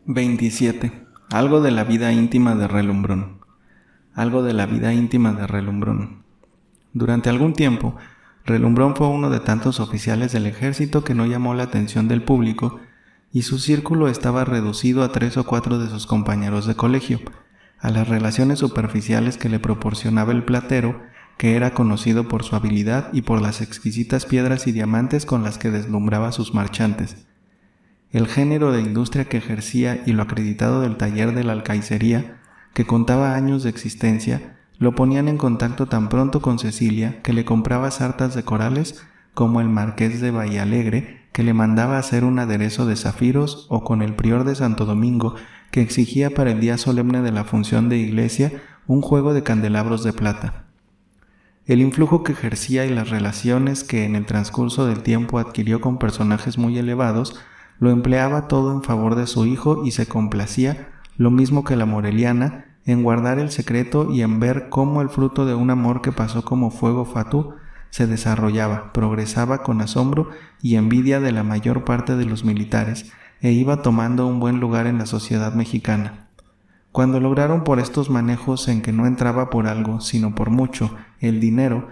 27. Algo de la vida íntima de Relumbrón. Algo de la vida íntima de Relumbrón. Durante algún tiempo, Relumbrón fue uno de tantos oficiales del ejército que no llamó la atención del público y su círculo estaba reducido a 3 o 4 de sus compañeros de colegio, a las relaciones superficiales que le proporcionaba el platero, que era conocido por su habilidad y por las exquisitas piedras y diamantes con las que deslumbraba a sus marchantes. El género de industria que ejercía y lo acreditado del taller de la alcaicería, que contaba años de existencia, lo ponían en contacto tan pronto con Cecilia, que le compraba sartas de corales, como el marqués de Bahialegre, que le mandaba hacer un aderezo de zafiros, o con el prior de Santo Domingo, que exigía para el día solemne de la función de iglesia un juego de candelabros de plata. El influjo que ejercía y las relaciones que en el transcurso del tiempo adquirió con personajes muy elevados, lo empleaba todo en favor de su hijo y se complacía, lo mismo que la moreliana, en guardar el secreto y en ver cómo el fruto de un amor que pasó como fuego fatuo se desarrollaba, progresaba con asombro y envidia de la mayor parte de los militares e iba tomando un buen lugar en la sociedad mexicana. Cuando lograron por estos manejos en que no entraba por algo, sino por mucho, el dinero,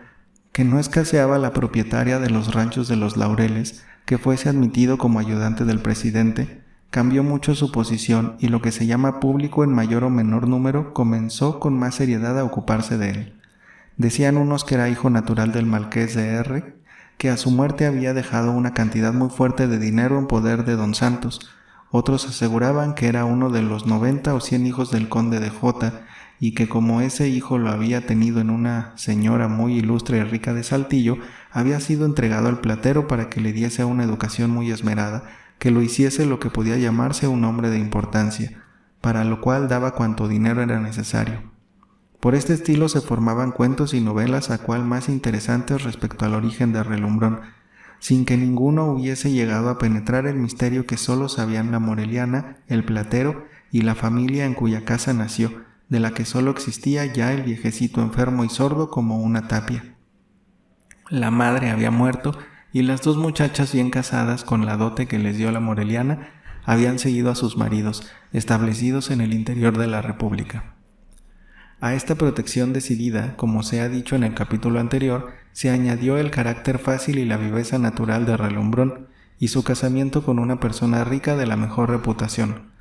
que no escaseaba la propietaria de los ranchos de los Laureles, que fuese admitido como ayudante del presidente, cambió mucho su posición y lo que se llama público en mayor o menor número comenzó con más seriedad a ocuparse de él. Decían unos que era hijo natural del marqués de R., que a su muerte había dejado una cantidad muy fuerte de dinero en poder de don Santos. Otros aseguraban que era uno de los 90 o 100 hijos del conde de Jota, y que como ese hijo lo había tenido en una señora muy ilustre y rica de Saltillo, había sido entregado al platero para que le diese una educación muy esmerada, que lo hiciese lo que podía llamarse un hombre de importancia, para lo cual daba cuanto dinero era necesario. Por este estilo se formaban cuentos y novelas a cual más interesantes respecto al origen de Relumbrón, sin que ninguno hubiese llegado a penetrar el misterio que solo sabían la moreliana, el platero y la familia en cuya casa nació, de la que solo existía ya el viejecito enfermo y sordo como una tapia. La madre había muerto y las 2 muchachas bien casadas con la dote que les dio la moreliana habían seguido a sus maridos, establecidos en el interior de la República. A esta protección decidida, como se ha dicho en el capítulo anterior, se añadió el carácter fácil y la viveza natural de Relumbrón, y su casamiento con una persona rica de la mejor reputación.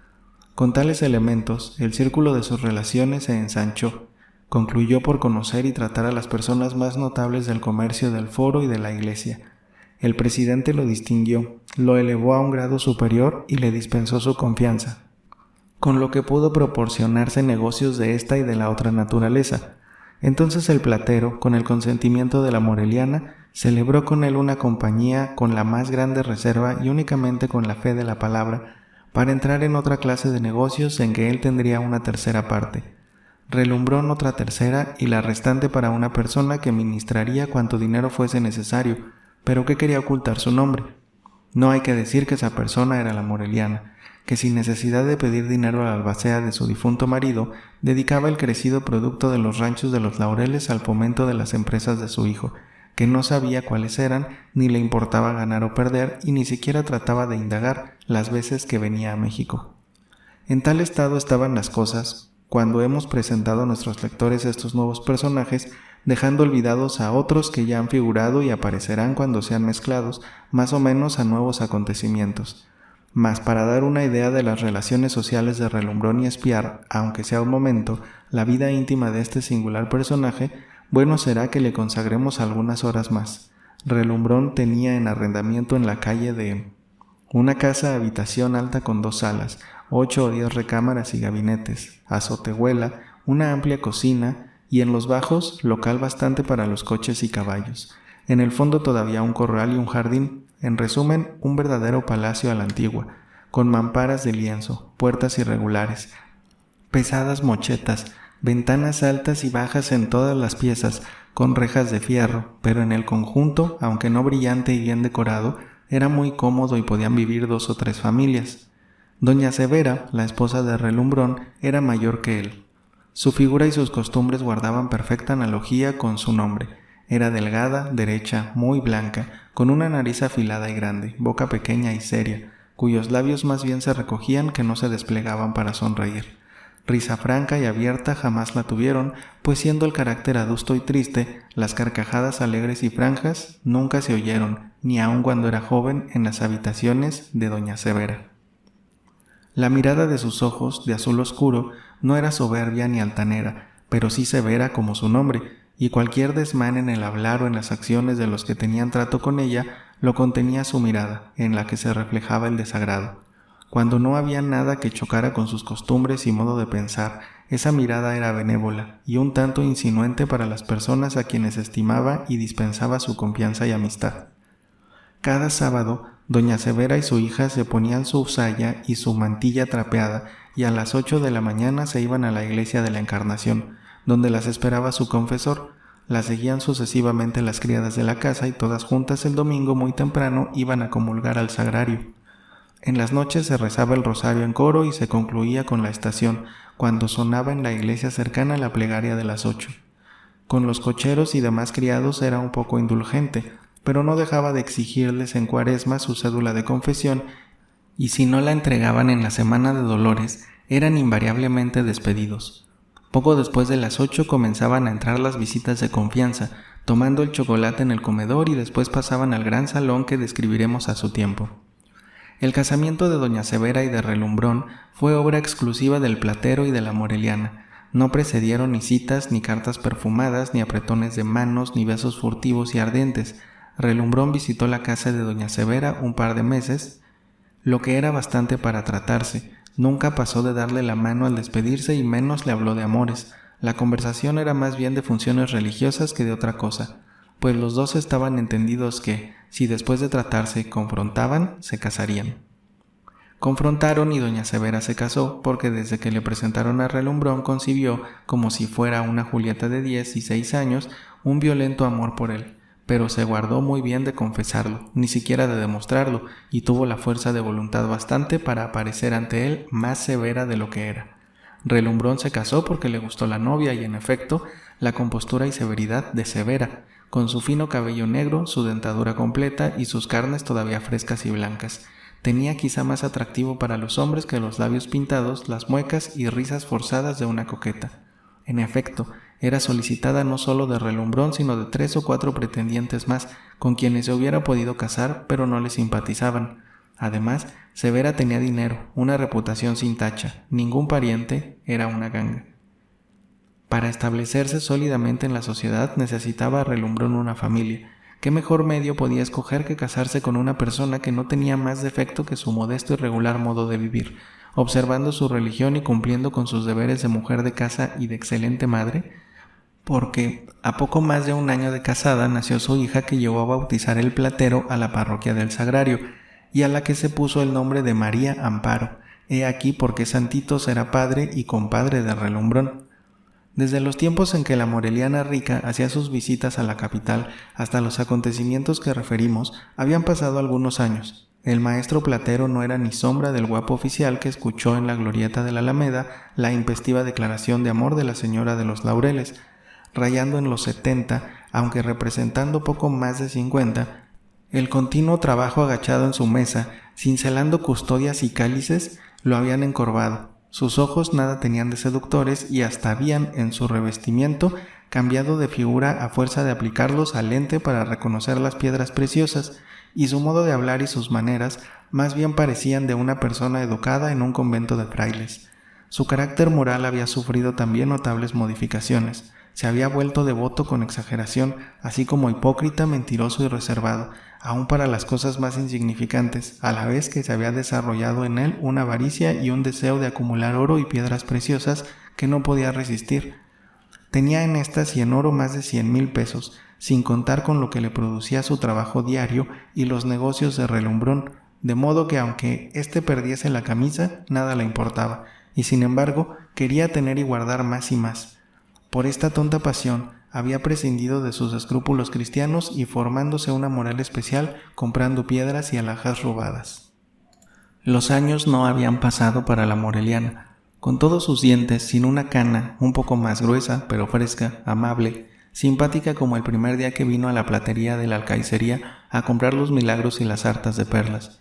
Con tales elementos, el círculo de sus relaciones se ensanchó, concluyó por conocer y tratar a las personas más notables del comercio del foro y de la iglesia. El presidente lo distinguió, lo elevó a un grado superior y le dispensó su confianza, con lo que pudo proporcionarse negocios de esta y de la otra naturaleza. Entonces el platero, con el consentimiento de la moreliana, celebró con él una compañía con la más grande reserva y únicamente con la fe de la palabra, para entrar en otra clase de negocios en que él tendría una tercera parte. Relumbrón otra tercera y la restante para una persona que ministraría cuanto dinero fuese necesario, pero que quería ocultar su nombre. No hay que decir que esa persona era la moreliana, que sin necesidad de pedir dinero a la albacea de su difunto marido, dedicaba el crecido producto de los ranchos de los Laureles al fomento de las empresas de su hijo, que no sabía cuáles eran, ni le importaba ganar o perder, y ni siquiera trataba de indagar las veces que venía a México. En tal estado estaban las cosas, cuando hemos presentado a nuestros lectores estos nuevos personajes, dejando olvidados a otros que ya han figurado y aparecerán cuando sean mezclados, más o menos a nuevos acontecimientos. Mas para dar una idea de las relaciones sociales de Relumbrón y espiar, aunque sea un momento, la vida íntima de este singular personaje, bueno será que le consagremos algunas horas más. Relumbrón tenía en arrendamiento en la calle de una casa habitación alta con 2 salas, 8 o 10 recámaras y gabinetes, azotehuela, una amplia cocina y en los bajos local bastante para los coches y caballos. En el fondo todavía un corral y un jardín, en resumen, un verdadero palacio a la antigua, con mamparas de lienzo, puertas irregulares, pesadas mochetas, ventanas altas y bajas en todas las piezas, con rejas de fierro, pero en el conjunto, aunque no brillante y bien decorado, era muy cómodo y podían vivir 2 o 3 familias. Doña Severa, la esposa de Relumbrón, era mayor que él. Su figura y sus costumbres guardaban perfecta analogía con su nombre. Era delgada, derecha, muy blanca, con una nariz afilada y grande, boca pequeña y seria, cuyos labios más bien se recogían que no se desplegaban para sonreír. Risa franca y abierta jamás la tuvieron, pues siendo el carácter adusto y triste, las carcajadas alegres y franjas nunca se oyeron, ni aun cuando era joven, en las habitaciones de doña Severa. La mirada de sus ojos, de azul oscuro, no era soberbia ni altanera, pero sí severa como su nombre, y cualquier desmán en el hablar o en las acciones de los que tenían trato con ella lo contenía su mirada, en la que se reflejaba el desagrado. Cuando no había nada que chocara con sus costumbres y modo de pensar, esa mirada era benévola y un tanto insinuante para las personas a quienes estimaba y dispensaba su confianza y amistad. Cada sábado, doña Severa y su hija se ponían su saya y su mantilla trapeada y a las 8 de la mañana se iban a la iglesia de la Encarnación, donde las esperaba su confesor. Las seguían sucesivamente las criadas de la casa y todas juntas el domingo muy temprano iban a comulgar al sagrario. En las noches se rezaba el rosario en coro y se concluía con la estación, cuando sonaba en la iglesia cercana la plegaria de las 8. Con los cocheros y demás criados era un poco indulgente, pero no dejaba de exigirles en Cuaresma su cédula de confesión, y si no la entregaban en la semana de Dolores, eran invariablemente despedidos. Poco después de las 8 comenzaban a entrar las visitas de confianza, tomando el chocolate en el comedor y después pasaban al gran salón que describiremos a su tiempo. El casamiento de doña Severa y de Relumbrón fue obra exclusiva del platero y de la moreliana. No precedieron ni citas, ni cartas perfumadas, ni apretones de manos, ni besos furtivos y ardientes. Relumbrón visitó la casa de doña Severa un par de meses, lo que era bastante para tratarse. Nunca pasó de darle la mano al despedirse y menos le habló de amores. La conversación era más bien de funciones religiosas que de otra cosa, pues los dos estaban entendidos que, si después de tratarse confrontaban, se casarían. Confrontaron y doña Severa se casó porque desde que le presentaron a Relumbrón concibió, como si fuera una Julieta de 10 y 6 años, un violento amor por él, pero se guardó muy bien de confesarlo, ni siquiera de demostrarlo, y tuvo la fuerza de voluntad bastante para aparecer ante él más severa de lo que era. Relumbrón se casó porque le gustó la novia y, en efecto, la compostura y severidad de Severa, con su fino cabello negro, su dentadura completa y sus carnes todavía frescas y blancas. Tenía quizá más atractivo para los hombres que los labios pintados, las muecas y risas forzadas de una coqueta. En efecto, era solicitada no solo de Relumbrón, sino de 3 o 4 pretendientes más, con quienes se hubiera podido casar, pero no le simpatizaban. Además, Severa tenía dinero, una reputación sin tacha, ningún pariente, era una ganga. Para establecerse sólidamente en la sociedad necesitaba Relumbrón una familia. ¿Qué mejor medio podía escoger que casarse con una persona que no tenía más defecto que su modesto y regular modo de vivir, observando su religión y cumpliendo con sus deberes de mujer de casa y de excelente madre? Porque a poco más de un año de casada nació su hija, que llevó a bautizar el platero a la parroquia del Sagrario, y a la que se puso el nombre de María Amparo. He aquí por qué Santitos era padre y compadre de Relumbrón. Desde los tiempos en que la moreliana rica hacía sus visitas a la capital hasta los acontecimientos que referimos, habían pasado algunos años. El maestro platero no era ni sombra del guapo oficial que escuchó en la glorieta de la Alameda la impestiva declaración de amor de la señora de los Laureles. Rayando en los 70, aunque representando poco más de 50, el continuo trabajo agachado en su mesa, cincelando custodias y cálices, lo habían encorvado. Sus ojos nada tenían de seductores y hasta habían, en su revestimiento, cambiado de figura a fuerza de aplicarlos al lente para reconocer las piedras preciosas, y su modo de hablar y sus maneras más bien parecían de una persona educada en un convento de frailes. Su carácter moral había sufrido también notables modificaciones. Se había vuelto devoto con exageración, así como hipócrita, mentiroso y reservado, aun para las cosas más insignificantes, a la vez que se había desarrollado en él una avaricia y un deseo de acumular oro y piedras preciosas que no podía resistir. Tenía en estas y en oro más de 100,000 pesos, sin contar con lo que le producía su trabajo diario y los negocios de Relumbrón, de modo que aunque éste perdiese la camisa, nada le importaba, y sin embargo quería tener y guardar más y más. Por esta tonta pasión había prescindido de sus escrúpulos cristianos y formándose una moral especial comprando piedras y alhajas robadas. Los años no habían pasado para la moreliana. Con todos sus dientes, sin una cana, un poco más gruesa, pero fresca, amable, simpática como el primer día que vino a la platería de la alcaicería a comprar los milagros y las sartas de perlas.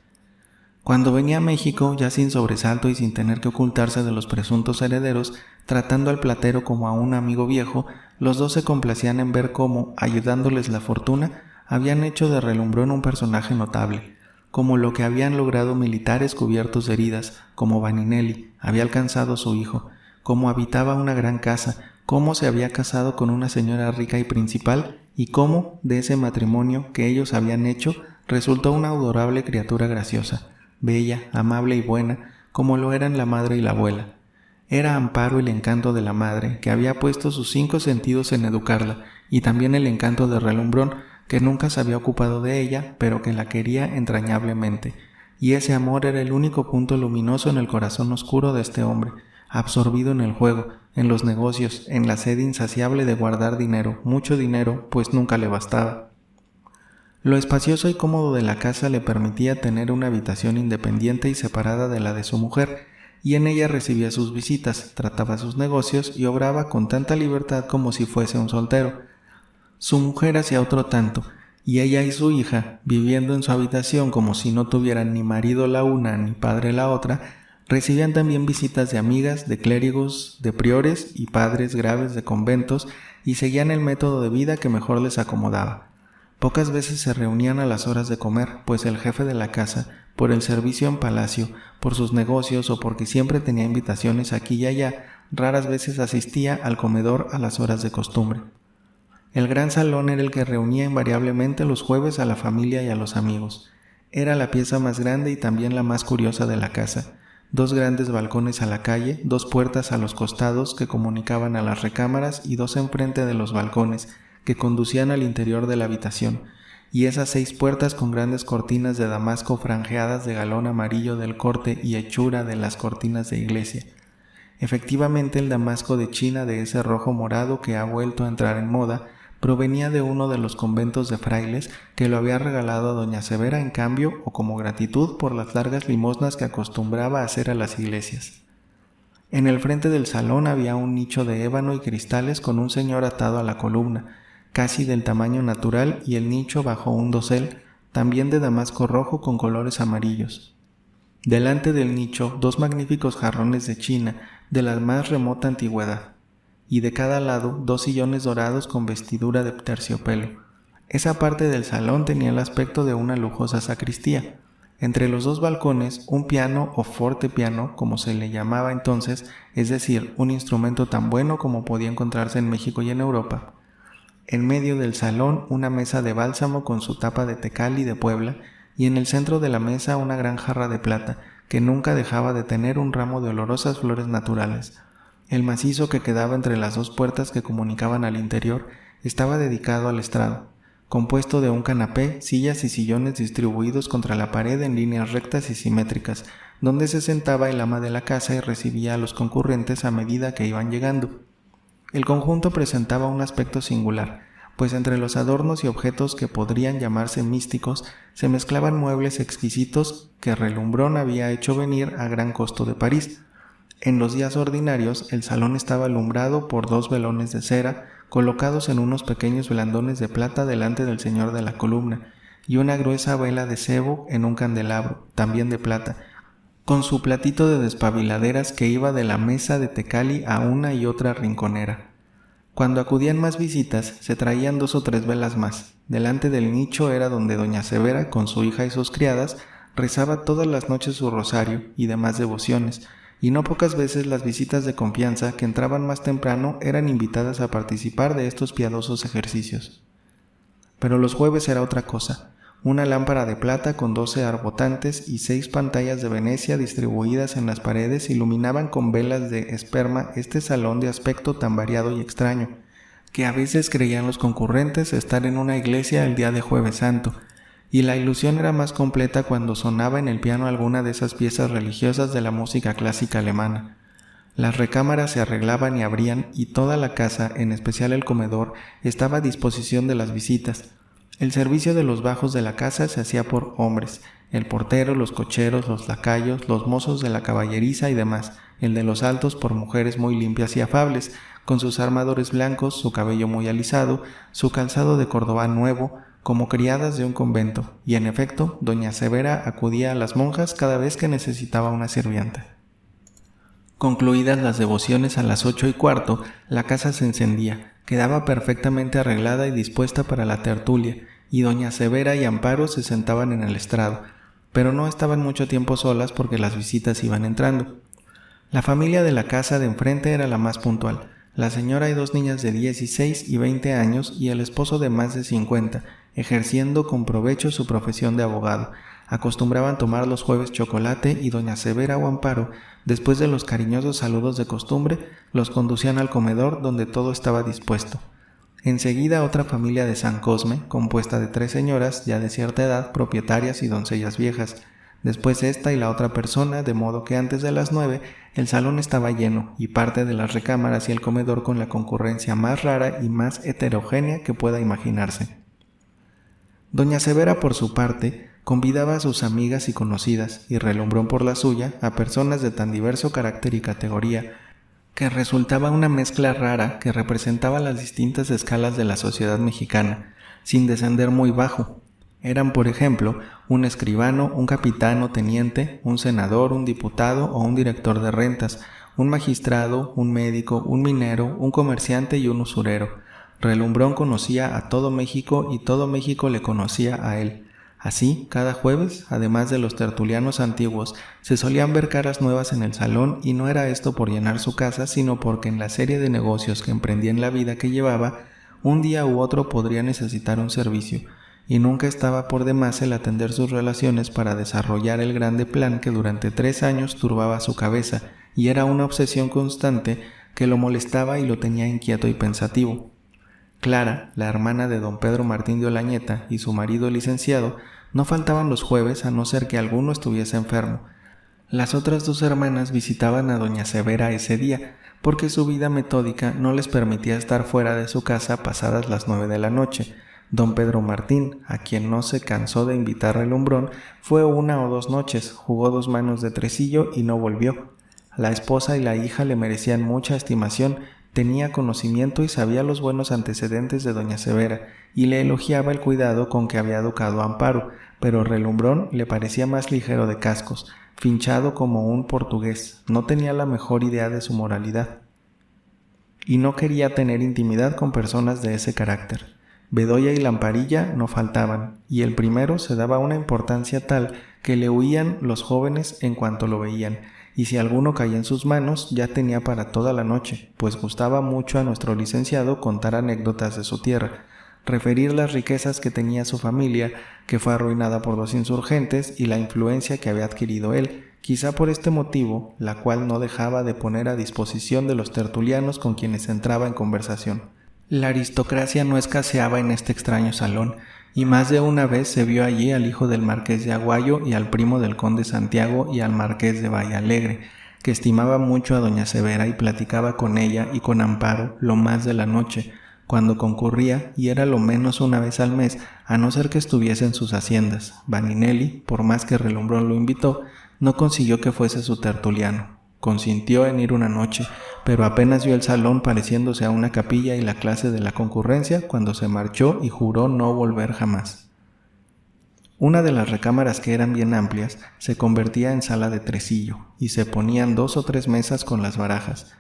Cuando venía a México, ya sin sobresalto y sin tener que ocultarse de los presuntos herederos, tratando al platero como a un amigo viejo, los dos se complacían en ver cómo, ayudándoles la fortuna, habían hecho de Relumbrón un personaje notable, como lo que habían logrado militares cubiertos de heridas, como Vaninelli había alcanzado su hijo, cómo habitaba una gran casa, cómo se había casado con una señora rica y principal, y cómo, de ese matrimonio que ellos habían hecho, resultó una adorable criatura graciosa, bella, amable y buena, como lo eran la madre y la abuela. Era Amparo el encanto de la madre, que había puesto sus 5 sentidos en educarla, y también el encanto de Relumbrón, que nunca se había ocupado de ella, pero que la quería entrañablemente, y ese amor era el único punto luminoso en el corazón oscuro de este hombre, absorbido en el juego, en los negocios, en la sed insaciable de guardar dinero, mucho dinero, pues nunca le bastaba. Lo espacioso y cómodo de la casa le permitía tener una habitación independiente y separada de la de su mujer, y en ella recibía sus visitas, trataba sus negocios y obraba con tanta libertad como si fuese un soltero. Su mujer hacía otro tanto, y ella y su hija, viviendo en su habitación como si no tuvieran ni marido la una ni padre la otra, recibían también visitas de amigas, de clérigos, de priores y padres graves de conventos, y seguían el método de vida que mejor les acomodaba. Pocas veces se reunían a las horas de comer, pues el jefe de la casa, por el servicio en palacio, por sus negocios o porque siempre tenía invitaciones aquí y allá, raras veces asistía al comedor a las horas de costumbre. El gran salón era el que reunía invariablemente los jueves a la familia y a los amigos. Era la pieza más grande y también la más curiosa de la casa. 2 grandes balcones a la calle, 2 puertas a los costados que comunicaban a las recámaras y 2 enfrente de los balcones, que conducían al interior de la habitación, y esas 6 puertas con grandes cortinas de damasco franjeadas de galón amarillo del corte y hechura de las cortinas de iglesia. Efectivamente, el damasco de China de ese rojo morado que ha vuelto a entrar en moda provenía de uno de los conventos de frailes que lo había regalado a doña Severa en cambio o como gratitud por las largas limosnas que acostumbraba a hacer a las iglesias. En el frente del salón había un nicho de ébano y cristales con un señor atado a la columna, casi del tamaño natural, y el nicho bajo un dosel, también de damasco rojo con colores amarillos. Delante del nicho, 2 magníficos jarrones de China, de la más remota antigüedad, y de cada lado 2 sillones dorados con vestidura de terciopelo. Esa parte del salón tenía el aspecto de una lujosa sacristía. Entre los 2 balcones, un piano o fortepiano, como se le llamaba entonces, es decir, un instrumento tan bueno como podía encontrarse en México y en Europa. En medio del salón, una mesa de bálsamo con su tapa de tecal y de Puebla, y en el centro de la mesa una gran jarra de plata, que nunca dejaba de tener un ramo de olorosas flores naturales. El macizo que quedaba entre las 2 puertas que comunicaban al interior estaba dedicado al estrado, compuesto de un canapé, sillas y sillones distribuidos contra la pared en líneas rectas y simétricas, donde se sentaba el ama de la casa y recibía a los concurrentes a medida que iban llegando. El conjunto presentaba un aspecto singular, pues entre los adornos y objetos que podrían llamarse místicos se mezclaban muebles exquisitos que Relumbrón había hecho venir a gran costo de París. En los días ordinarios el salón estaba alumbrado por 2 velones de cera colocados en unos pequeños blandones de plata delante del señor de la columna, y una gruesa vela de sebo en un candelabro, también de plata, con su platito de despabiladeras que iba de la mesa de tecali a una y otra rinconera. Cuando acudían más visitas, se traían 2 o 3 velas más. Delante del nicho era donde doña Severa, con su hija y sus criadas, rezaba todas las noches su rosario y demás devociones, y no pocas veces las visitas de confianza que entraban más temprano eran invitadas a participar de estos piadosos ejercicios. Pero los jueves era otra cosa. Una lámpara de plata con 12 arbotantes y 6 pantallas de Venecia distribuidas en las paredes iluminaban con velas de esperma este salón de aspecto tan variado y extraño, que a veces creían los concurrentes estar en una iglesia el día de Jueves Santo, y la ilusión era más completa cuando sonaba en el piano alguna de esas piezas religiosas de la música clásica alemana. Las recámaras se arreglaban y abrían, y toda la casa, en especial el comedor, estaba a disposición de las visitas. El servicio de los bajos de la casa se hacía por hombres, el portero, los cocheros, los lacayos, los mozos de la caballeriza y demás, el de los altos por mujeres muy limpias y afables, con sus armadores blancos, su cabello muy alisado, su calzado de cordobán nuevo, como criadas de un convento, y en efecto, doña Severa acudía a las monjas cada vez que necesitaba una sirvienta. Concluidas las devociones a las 8:15, la casa se encendía, quedaba perfectamente arreglada y dispuesta para la tertulia, y doña Severa y Amparo se sentaban en el estrado, pero no estaban mucho tiempo solas porque las visitas iban entrando. La familia de la casa de enfrente era la más puntual. La señora y 2 niñas de 16 y 20 años y el esposo de más de 50, ejerciendo con provecho su profesión de abogado. Acostumbraban tomar los jueves chocolate y doña Severa o Amparo, después de los cariñosos saludos de costumbre, los conducían al comedor donde todo estaba dispuesto. Enseguida otra familia de San Cosme, compuesta de 3 señoras ya de cierta edad, propietarias y doncellas viejas. Después esta y la otra persona, de modo que antes de las 9 el salón estaba lleno y parte de las recámaras y el comedor con la concurrencia más rara y más heterogénea que pueda imaginarse. Doña Severa, por su parte, convidaba a sus amigas y conocidas, y Relumbrón por la suya, a personas de tan diverso carácter y categoría, que resultaba una mezcla rara que representaba las distintas escalas de la sociedad mexicana, sin descender muy bajo. Eran, por ejemplo, un escribano, un capitán o teniente, un senador, un diputado o un director de rentas, un magistrado, un médico, un minero, un comerciante y un usurero. Relumbrón conocía a todo México y todo México le conocía a él. Así, cada jueves, además de los tertulianos antiguos, se solían ver caras nuevas en el salón, y no era esto por llenar su casa, sino porque en la serie de negocios que emprendía en la vida que llevaba, un día u otro podría necesitar un servicio, y nunca estaba por demás el atender sus relaciones para desarrollar el grande plan que durante 3 años turbaba su cabeza, y era una obsesión constante que lo molestaba y lo tenía inquieto y pensativo. Clara, la hermana de don Pedro Martín de Olañeta, y su marido licenciado, no faltaban los jueves a no ser que alguno estuviese enfermo. Las otras 2 hermanas visitaban a doña Severa ese día, porque su vida metódica no les permitía estar fuera de su casa pasadas las 9 de la noche. Don Pedro Martín, a quien no se cansó de invitar Relumbrón, fue 1 o 2 noches, jugó 2 manos de tresillo y no volvió. La esposa y la hija le merecían mucha estimación. Tenía conocimiento y sabía los buenos antecedentes de doña Severa, y le elogiaba el cuidado con que había educado a Amparo, pero Relumbrón le parecía más ligero de cascos, finchado como un portugués, no tenía la mejor idea de su moralidad, y no quería tener intimidad con personas de ese carácter. Bedoya y Lamparilla no faltaban, y el primero se daba una importancia tal que le huían los jóvenes en cuanto lo veían, y si alguno caía en sus manos ya tenía para toda la noche, pues gustaba mucho a nuestro licenciado contar anécdotas de su tierra, referir las riquezas que tenía su familia, que fue arruinada por los insurgentes, y la influencia que había adquirido él, quizá por este motivo, la cual no dejaba de poner a disposición de los tertulianos con quienes entraba en conversación. La aristocracia no escaseaba en este extraño salón, y más de una vez se vio allí al hijo del marqués de Aguayo y al primo del conde Santiago y al marqués de Vallalegre, que estimaba mucho a doña Severa y platicaba con ella y con Amparo lo más de la noche, cuando concurría, y era lo menos 1 vez al mes, a no ser que estuviese en sus haciendas. Vaninelli, por más que Relumbrón lo invitó, no consiguió que fuese su tertuliano. Consintió en ir una noche, pero apenas vio el salón pareciéndose a una capilla y la clase de la concurrencia cuando se marchó y juró no volver jamás. Una de las recámaras, que eran bien amplias, se convertía en sala de tresillo, y se ponían 2 o 3 mesas con las barajas,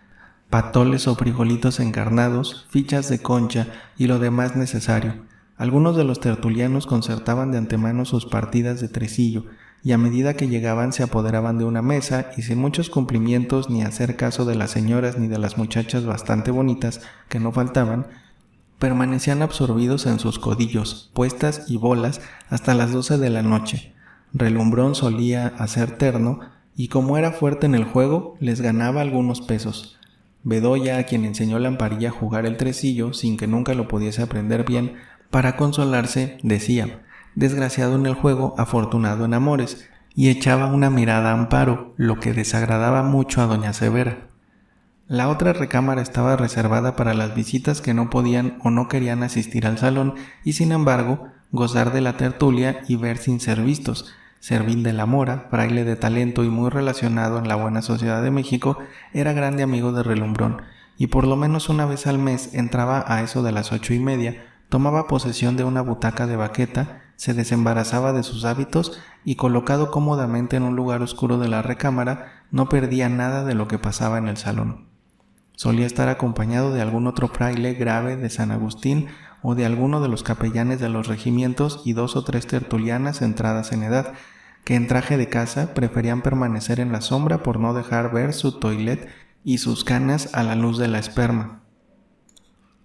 patoles o frijolitos encarnados, fichas de concha y lo demás necesario. Algunos de los tertulianos concertaban de antemano sus partidas de tresillo, y a medida que llegaban se apoderaban de una mesa, y sin muchos cumplimientos ni hacer caso de las señoras ni de las muchachas bastante bonitas que no faltaban, permanecían absorbidos en sus codillos, puestas y bolas hasta las 12 de la noche. Relumbrón solía hacer terno, y como era fuerte en el juego, les ganaba algunos pesos. Bedoya, a quien enseñó Lamparilla a jugar el tresillo sin que nunca lo pudiese aprender bien, para consolarse decía: desgraciado en el juego, afortunado en amores, y echaba una mirada a Amparo, lo que desagradaba mucho a doña Severa. La otra recámara estaba reservada para las visitas que no podían o no querían asistir al salón y, sin embargo, gozar de la tertulia y ver sin ser vistos. Servín de la Mora, fraile de talento y muy relacionado en la buena sociedad de México, era grande amigo de Relumbrón, y por lo menos 1 vez al mes entraba a eso de las 8:30, tomaba posesión de una butaca de baqueta, se desembarazaba de sus hábitos y, colocado cómodamente en un lugar oscuro de la recámara, no perdía nada de lo que pasaba en el salón. Solía estar acompañado de algún otro fraile grave de San Agustín o de alguno de los capellanes de los regimientos y 2 o 3 tertulianas entradas en edad, que en traje de casa preferían permanecer en la sombra por no dejar ver su toilette y sus canas a la luz de la esperma.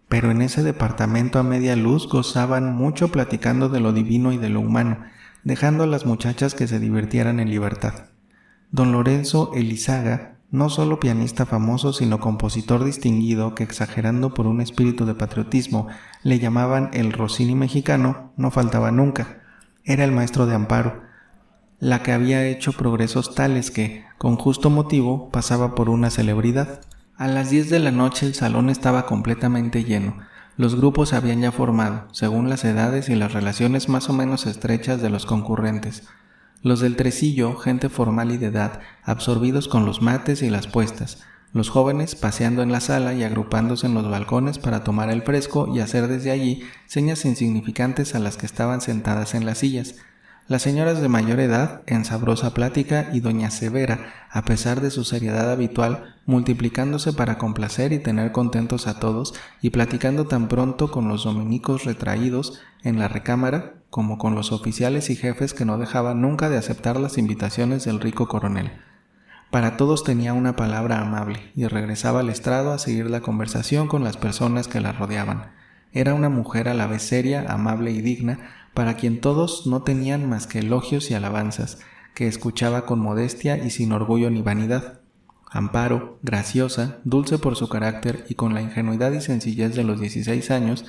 Pero en ese departamento a media luz gozaban mucho platicando de lo divino y de lo humano, dejando a las muchachas que se divirtieran en libertad. Don Lorenzo Elizaga, no solo pianista famoso, sino compositor distinguido que, exagerando por un espíritu de patriotismo, le llamaban el Rossini mexicano, no faltaba nunca. Era el maestro de Amparo, la que había hecho progresos tales que, con justo motivo, pasaba por una celebridad. A las 10 de la noche el salón estaba completamente lleno. Los grupos se habían ya formado, según las edades y las relaciones más o menos estrechas de los concurrentes. Los del tresillo, gente formal y de edad, absorbidos con los mates y las puestas. Los jóvenes paseando en la sala y agrupándose en los balcones para tomar el fresco y hacer desde allí señas insignificantes a las que estaban sentadas en las sillas. Las señoras de mayor edad en sabrosa plática y doña Severa, a pesar de su seriedad habitual, multiplicándose para complacer y tener contentos a todos y platicando tan pronto con los dominicos retraídos en la recámara como con los oficiales y jefes que no dejaban nunca de aceptar las invitaciones del rico coronel. Para todos tenía una palabra amable y regresaba al estrado a seguir la conversación con las personas que la rodeaban. Era una mujer a la vez seria, amable y digna, para quien todos no tenían más que elogios y alabanzas, que escuchaba con modestia y sin orgullo ni vanidad. Amparo, graciosa, dulce por su carácter y con la ingenuidad y sencillez de los 16 años,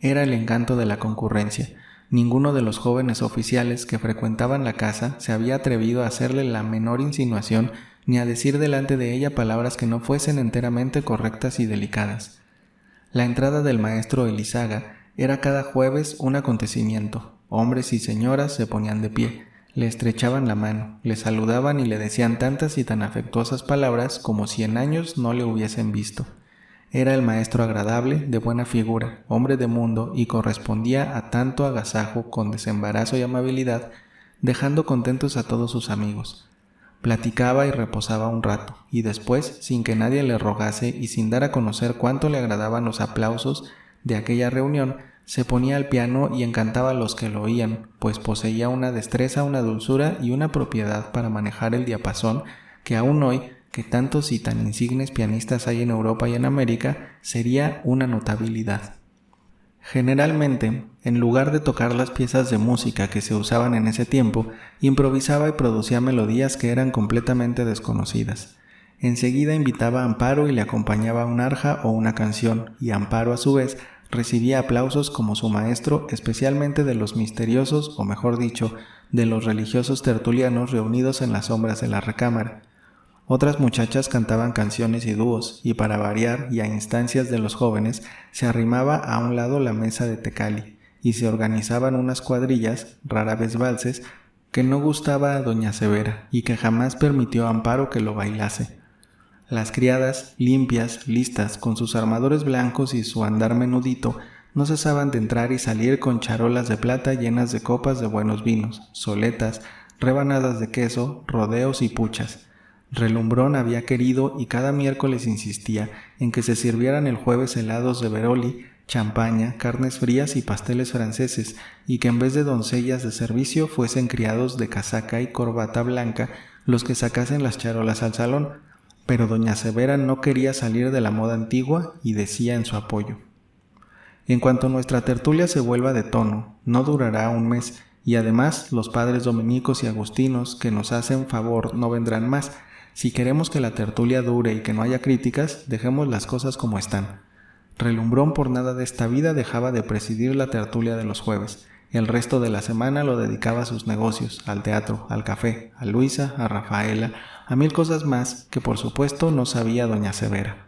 era el encanto de la concurrencia. Ninguno de los jóvenes oficiales que frecuentaban la casa se había atrevido a hacerle la menor insinuación ni a decir delante de ella palabras que no fuesen enteramente correctas y delicadas. La entrada del maestro Elizaga era cada jueves un acontecimiento. Hombres y señoras se ponían de pie, le estrechaban la mano, le saludaban y le decían tantas y tan afectuosas palabras como si en años no le hubiesen visto. Era el maestro agradable, de buena figura, hombre de mundo, y correspondía a tanto agasajo con desembarazo y amabilidad, dejando contentos a todos sus amigos. Platicaba y reposaba un rato, y después, sin que nadie le rogase y sin dar a conocer cuánto le agradaban los aplausos de aquella reunión, se ponía al piano y encantaba a los que lo oían, pues poseía una destreza, una dulzura y una propiedad para manejar el diapasón que aún hoy, que tantos y tan insignes pianistas hay en Europa y en América, sería una notabilidad. Generalmente, en lugar de tocar las piezas de música que se usaban en ese tiempo, improvisaba y producía melodías que eran completamente desconocidas. Enseguida invitaba a Amparo y le acompañaba un arja o una canción, y Amparo a su vez recibía aplausos como su maestro, especialmente de los misteriosos, o mejor dicho, de los religiosos tertulianos reunidos en las sombras de la recámara. Otras muchachas cantaban canciones y dúos, y para variar y a instancias de los jóvenes, se arrimaba a un lado la mesa de tecali, y se organizaban unas cuadrillas, rara vez valses, que no gustaba a doña Severa, y que jamás permitió a Amparo que lo bailase. Las criadas, limpias, listas, con sus armadores blancos y su andar menudito, no cesaban de entrar y salir con charolas de plata llenas de copas de buenos vinos, soletas, rebanadas de queso, rodeos y puchas. Relumbrón había querido y cada miércoles insistía en que se sirvieran el jueves helados de Veroli, champaña, carnes frías y pasteles franceses, y que en vez de doncellas de servicio fuesen criados de casaca y corbata blanca los que sacasen las charolas al salón. Pero doña Severa no quería salir de la moda antigua y decía en su apoyo: en cuanto nuestra tertulia se vuelva de tono, no durará un mes, y además los padres dominicos y agustinos que nos hacen favor no vendrán más. Si queremos que la tertulia dure y que no haya críticas, dejemos las cosas como están. Relumbrón por nada de esta vida dejaba de presidir la tertulia de los jueves. El resto de la semana lo dedicaba a sus negocios, al teatro, al café, a Luisa, a Rafaela, a 1000 cosas más que por supuesto no sabía doña Severa.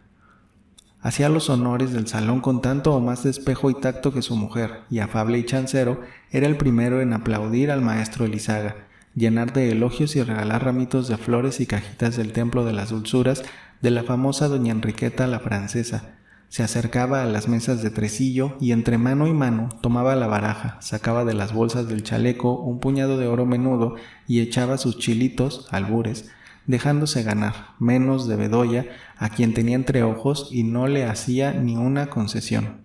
Hacía los honores del salón con tanto o más despejo y tacto que su mujer, y afable y chancero, era el primero en aplaudir al maestro Elizaga, llenar de elogios y regalar ramitos de flores y cajitas del templo de las dulzuras de la famosa doña Enriqueta la francesa. Se acercaba a las mesas de tresillo y entre mano y mano tomaba la baraja, sacaba de las bolsas del chaleco un puñado de oro menudo y echaba sus chilitos, albures, dejándose ganar, menos de Bedoya, a quien tenía entre ojos y no le hacía ni una concesión.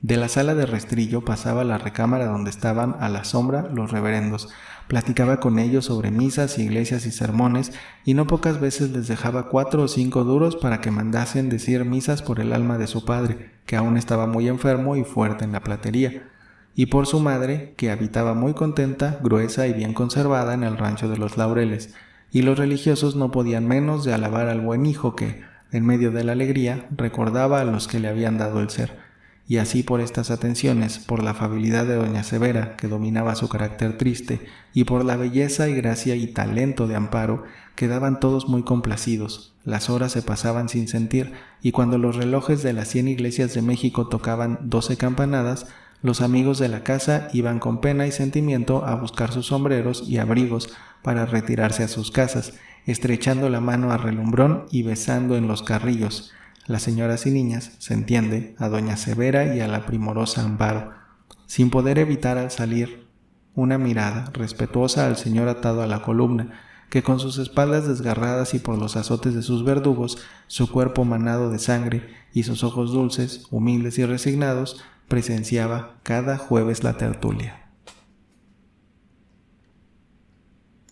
De la sala de rastrillo pasaba a la recámara donde estaban a la sombra los reverendos. Platicaba con ellos sobre misas, iglesias y sermones, y no pocas veces les dejaba 4 o 5 duros para que mandasen decir misas por el alma de su padre, que aún estaba muy enfermo y fuerte en la platería, y por su madre, que habitaba muy contenta, gruesa y bien conservada en el rancho de los Laureles, y los religiosos no podían menos de alabar al buen hijo que, en medio de la alegría, recordaba a los que le habían dado el ser. Y así por estas atenciones, por la afabilidad de doña Severa, que dominaba su carácter triste, y por la belleza y gracia y talento de Amparo, quedaban todos muy complacidos. Las horas se pasaban sin sentir, y cuando los relojes de las 100 iglesias de México tocaban 12 campanadas, los amigos de la casa iban con pena y sentimiento a buscar sus sombreros y abrigos para retirarse a sus casas, estrechando la mano a Relumbrón y besando en los carrillos, las señoras y niñas, se entiende, a doña Severa y a la primorosa Amparo, sin poder evitar al salir una mirada respetuosa al señor atado a la columna, que con sus espaldas desgarradas y por los azotes de sus verdugos, su cuerpo manado de sangre y sus ojos dulces, humildes y resignados, presenciaba cada jueves la tertulia.